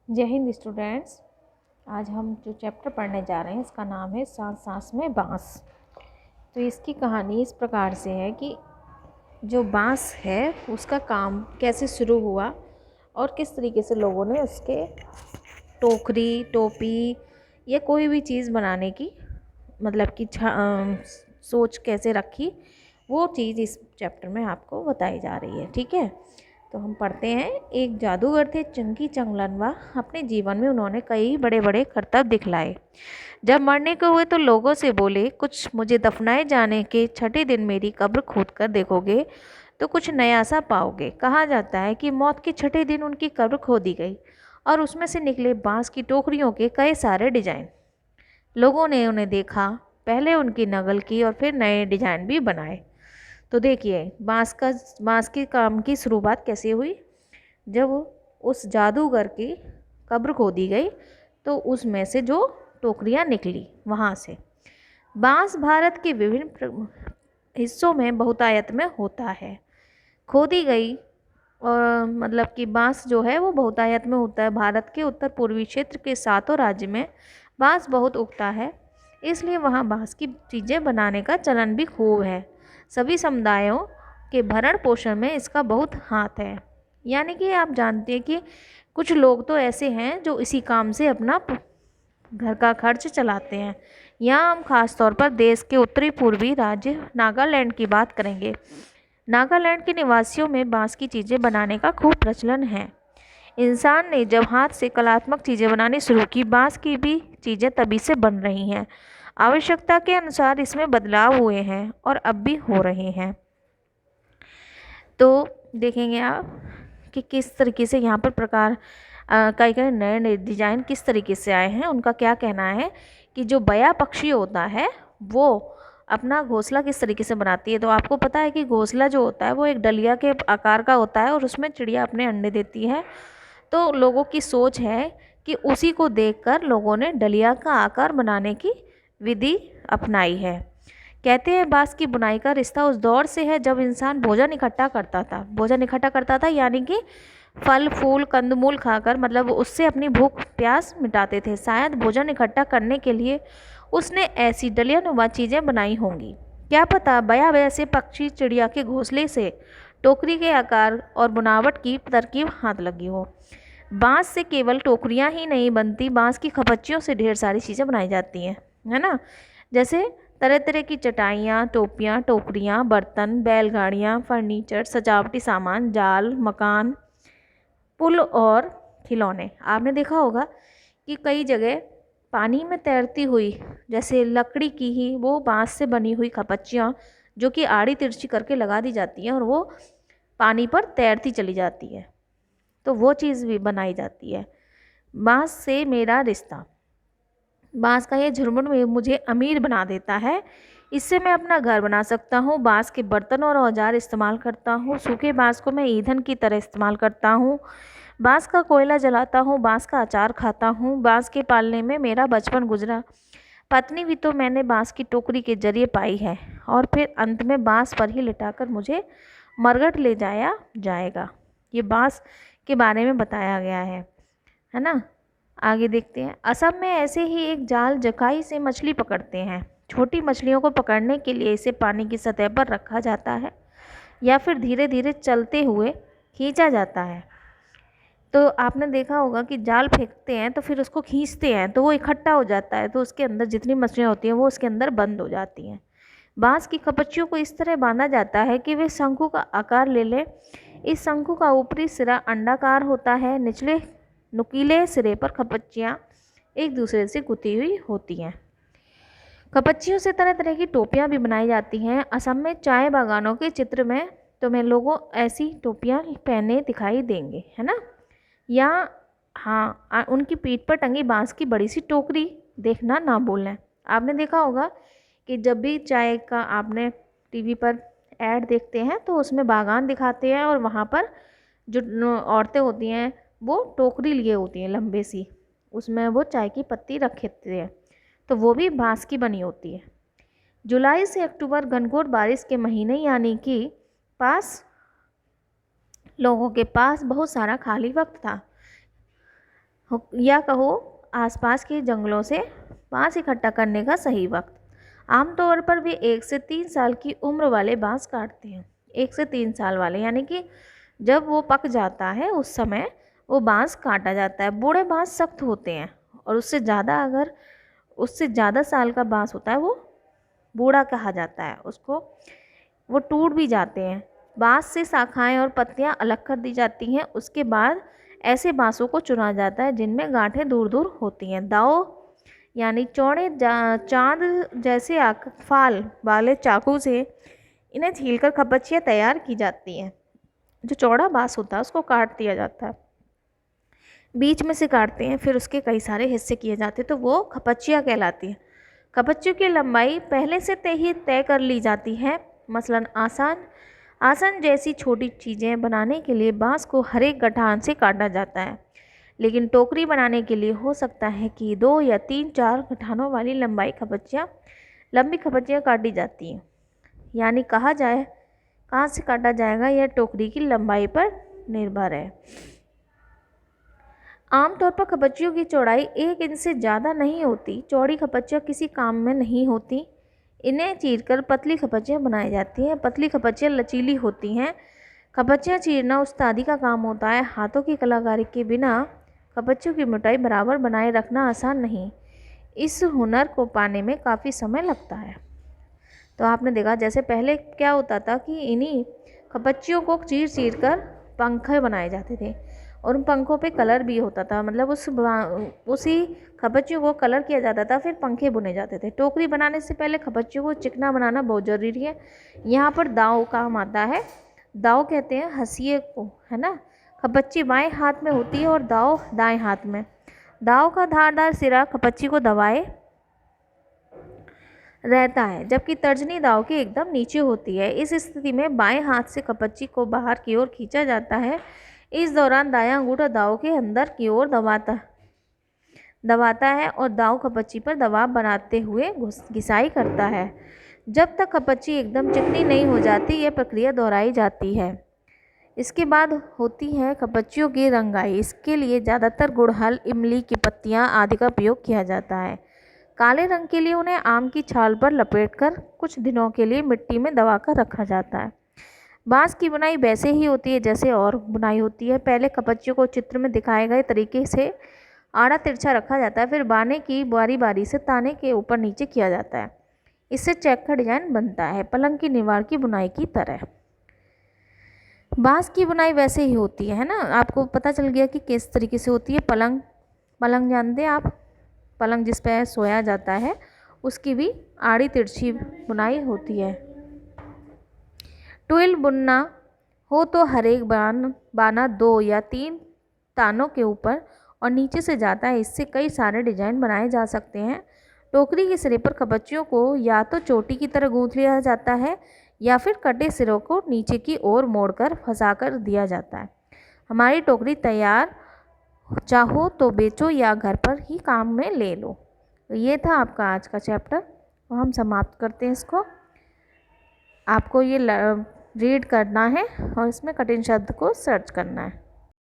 जय हिंद स्टूडेंट्स। आज हम जो चैप्टर पढ़ने जा रहे हैं इसका नाम है सांस सांस में बांस। तो इसकी कहानी इस प्रकार से है कि जो बांस है उसका काम कैसे शुरू हुआ और किस तरीके से लोगों ने उसके टोकरी, टोपी या कोई भी चीज़ बनाने की मतलब कि सोच कैसे रखी, वो चीज़ इस चैप्टर में आपको बताई जा रही है। ठीक है, तो हम पढ़ते हैं। एक जादूगर थे चंकी चंगलनवा। अपने जीवन में उन्होंने कई बड़े बड़े करतब दिखलाए। जब मरने को हुए तो लोगों से बोले, कुछ मुझे दफनाए जाने के छठे दिन मेरी कब्र खोद कर देखोगे तो कुछ नया सा पाओगे। कहा जाता है कि मौत के छठे दिन उनकी कब्र खोदी गई और उसमें से निकले बांस की टोकरियों के कई सारे डिजाइन। लोगों ने उन्हें देखा, पहले उनकी नकल की और फिर नए डिजाइन भी बनाए। तो देखिए बांस के काम की शुरुआत कैसे हुई। जब उस जादूगर की कब्र खोदी गई तो उसमें से जो टोकरियां निकली वहाँ से। बांस भारत के विभिन्न हिस्सों में बहुतायत में होता है। खोदी गई और मतलब कि बांस जो है वो बहुतायत में होता है। भारत के उत्तर पूर्वी क्षेत्र के 7 राज्य में बांस बहुत उगता है, इसलिए वहाँ बांस की चीज़ें बनाने का चलन भी खूब है। सभी समुदायों के भरण पोषण में इसका बहुत हाथ है। यानी कि आप जानते हैं कि कुछ लोग तो ऐसे हैं जो इसी काम से अपना घर का खर्च चलाते हैं। यहाँ हम खास तौर पर देश के उत्तरी पूर्वी राज्य नागालैंड की बात करेंगे। नागालैंड के निवासियों में बांस की चीज़ें बनाने का खूब प्रचलन है। इंसान ने जब हाथ से कलात्मक चीज़ें बनानी शुरू की, बांस की भी चीज़ें तभी से बन रही हैं। आवश्यकता के अनुसार इसमें बदलाव हुए हैं और अब भी हो रहे हैं। तो देखेंगे आप कि किस तरीके से यहाँ पर प्रकार कई कई नए नए डिजाइन किस तरीके से आए हैं। उनका क्या कहना है कि जो बया पक्षी होता है वो अपना घोंसला किस तरीके से बनाती है। तो आपको पता है कि घोंसला जो होता है वो एक डलिया के आकार का होता है और उसमें चिड़िया अपने अंडे देती है। तो लोगों की सोच है कि उसी को देखकर लोगों ने डलिया का आकार बनाने की विधि अपनाई है। कहते हैं बांस की बुनाई का रिश्ता उस दौर से है जब इंसान भोजन इकट्ठा करता था यानी कि फल फूल कंदमूल खाकर, मतलब उससे अपनी भूख प्यास मिटाते थे। शायद भोजन इकट्ठा करने के लिए उसने ऐसी डलिया नुमा चीज़ें बनाई होंगी। क्या पता बया वैसे पक्षी चिड़िया के घोंसले से टोकरी के आकार और बनावट की तरकीब हाथ लगी हो। बांस से केवल टोकरियां ही नहीं बनती, बांस की खपच्चियों से ढेर सारी चीज़ें बनाई जाती हैं, है ना। जैसे तरह तरह की चटाइयाँ, टोपियाँ, टोकरियाँ, बर्तन, बैलगाड़ियाँ, फर्नीचर, सजावटी सामान, जाल, मकान, पुल और खिलौने। आपने देखा होगा कि कई जगह पानी में तैरती हुई जैसे लकड़ी की ही वो बांस से बनी हुई खपच्चियाँ जो कि आड़ी तिरछी करके लगा दी जाती हैं और वो पानी पर तैरती चली जाती है, तो वो चीज़ भी बनाई जाती है। बांस से मेरा रिश्ता। बांस का ये झुरमुट में मुझे अमीर बना देता है। इससे मैं अपना घर बना सकता हूँ। बांस के बर्तन और औजार इस्तेमाल करता हूँ। सूखे बांस को मैं ईंधन की तरह इस्तेमाल करता हूँ। बांस का कोयला जलाता हूँ। बांस का अचार खाता हूँ। बांस के पालने में मेरा बचपन गुजरा। पत्नी भी तो मैंने बांस की टोकरी के जरिए पाई है और फिर अंत में बांस पर ही लिटाकर मुझे मरघट ले जाया जाएगा। ये बांस के बारे में बताया गया है ना। आगे देखते हैं। असम में ऐसे ही एक जाल जकाई से मछली पकड़ते हैं। छोटी मछलियों को पकड़ने के लिए इसे पानी की सतह पर रखा जाता है या फिर धीरे धीरे चलते हुए खींचा जाता है। तो आपने देखा होगा कि जाल फेंकते हैं तो फिर उसको खींचते हैं तो वो इकट्ठा हो जाता है, तो उसके अंदर जितनी मछलियाँ होती हैं वो उसके अंदर बंद हो जाती हैं। बांस की खपच्चियों को इस तरह बांधा जाता है कि वे शंकु का आकार ले ले। इस शंकु का ऊपरी सिरा अंडाकार होता है। निचले नुकीले सिरे पर खपच्चियाँ एक दूसरे से गुथी हुई होती हैं। खपच्चियों से तरह तरह की टोपियाँ भी बनाई जाती हैं। असम में चाय बागानों के चित्र में तुम्हें लोगों ऐसी टोपियाँ पहने दिखाई देंगे, है ना। या हाँ, उनकी पीठ पर टंगी बांस की बड़ी सी टोकरी देखना ना भूलें। आपने देखा होगा कि जब भी चाय का आपने टीवी पर ऐड देखते हैं तो उसमें बागान दिखाते हैं और वहाँ पर जो औरतें होती हैं वो टोकरी लिए होती हैं लंबे सी, उसमें वो चाय की पत्ती रखते हैं, तो वो भी बांस की बनी होती है। जुलाई से अक्टूबर घनघोर बारिश के महीने यानी कि पास लोगों के पास बहुत सारा खाली वक्त था। या कहो आसपास के जंगलों से बाँस इकट्ठा करने का सही वक्त। आमतौर पर वे 1 से 3 साल की उम्र वाले बाँस काटते हैं। 1 से 3 साल वाले यानी कि जब वो पक जाता है उस समय वो बाँस काटा जाता है। बूढ़े बाँस सख्त होते हैं और उससे ज़्यादा साल का बाँस होता है वो बूढ़ा कहा जाता है उसको, वो टूट भी जाते हैं। बाँस से शाखाएं और पत्तियां अलग कर दी जाती हैं। उसके बाद ऐसे बाँसों को चुना जाता है जिनमें गांठें दूर दूर होती हैं। दाव यानी चौड़े चांद जैसे फाल वाले चाकू से इन्हें छीलकर खपच्चियाँ तैयार की जाती हैं। जो चौड़ा बाँस होता है उसको काट दिया जाता है, बीच में से काटते हैं, फिर उसके कई सारे हिस्से किए जाते हैं तो वो खपच्चियाँ कहलाती है। खपच्चियों की लंबाई पहले से तय कर ली जाती है। मसलन आसन जैसी छोटी चीज़ें बनाने के लिए बाँस को हर एक गठान से काटा जाता है, लेकिन टोकरी बनाने के लिए हो सकता है कि 2 या 3-4 गठानों वाली लंबी खपच्चियाँ काटी जाती हैं। यानी कहाँ से काटा जाएगा यह टोकरी की लंबाई पर निर्भर है। आमतौर पर खपच्चियों की चौड़ाई 1 इंच से ज़्यादा नहीं होती। चौड़ी खपच्चियाँ किसी काम में नहीं होती। इन्हें चीरकर पतली खपच्चियाँ बनाई जाती हैं। पतली खपच्चियाँ लचीली होती हैं। खपच्चियाँ चीरना उस्तादी का काम होता है। हाथों की कलाकारी के बिना खपच्चियों की मोटाई बराबर बनाए रखना आसान नहीं। इस हुनर को पाने में काफ़ी समय लगता है। तो आपने देखा जैसे पहले क्या होता था कि इन्हीं खपच्चियों को चीर कर पंखे बनाए जाते थे और उन पंखों पे कलर भी होता था, मतलब उसी खपच्चियों को कलर किया जाता था, फिर पंखे बुने जाते थे। टोकरी बनाने से पहले खपच्चियों को चिकना बनाना बहुत ज़रूरी है। यहाँ पर दाव काम आता है। दाव कहते हैं हंसिए को, है ना। खपच्ची बाएं हाथ में होती है और दाव दाएं हाथ में। दाव का धारदार सिरा खपच्ची को दबाए रहता है, जबकि तर्जनी दाव के एकदम नीचे होती है। इस स्थिति में बाएं हाथ से खपच्ची को बाहर की ओर खींचा जाता है। इस दौरान दायां अंगूठा दाव के अंदर की ओर दबाता है और दाव खपच्ची पर दबाव बनाते हुए घिसाई करता है। जब तक खपच्ची एकदम चिकनी नहीं हो जाती यह प्रक्रिया दोहराई जाती है। इसके बाद होती है खपच्चियों की रंगाई। इसके लिए ज़्यादातर गुड़हल, इमली की पत्तियां आदि का उपयोग किया जाता है। काले रंग के लिए उन्हें आम की छाल पर लपेटकर कुछ दिनों के लिए मिट्टी में दबाकर रखा जाता है। बाँस की बुनाई वैसे ही होती है जैसे और बुनाई होती है। पहले खपच्चियों को चित्र में दिखाए गए तरीके से आड़ा तिरछा रखा जाता है, फिर बाने की बारी बारी से ताने के ऊपर नीचे किया जाता है। इससे चेक का डिजाइन बनता है, पलंग की निवाड़ की बुनाई की तरह। बाँस की बुनाई वैसे ही होती है ना। आपको पता चल गया कि किस तरीके से होती है। पलंग जानते हैं आप, पलंग जिस पर सोया जाता है उसकी भी आड़ी तिरछी बुनाई होती है। ट्विल बुनना हो तो हर एक बाना 2 या 3 तानों के ऊपर और नीचे से जाता है। इससे कई सारे डिजाइन बनाए जा सकते हैं। टोकरी के सिरे पर खपच्चियों को या तो चोटी की तरह गूंथ लिया जाता है या फिर कटे सिरों को नीचे की ओर मोड़कर फंसाकर दिया जाता है। हमारी टोकरी तैयार, चाहो तो बेचो या घर पर ही काम में ले लो। तो ये था आपका आज का चैप्टर और हम समाप्त करते हैं इसको। आपको ये रीड करना है और इसमें कठिन शब्द को सर्च करना है।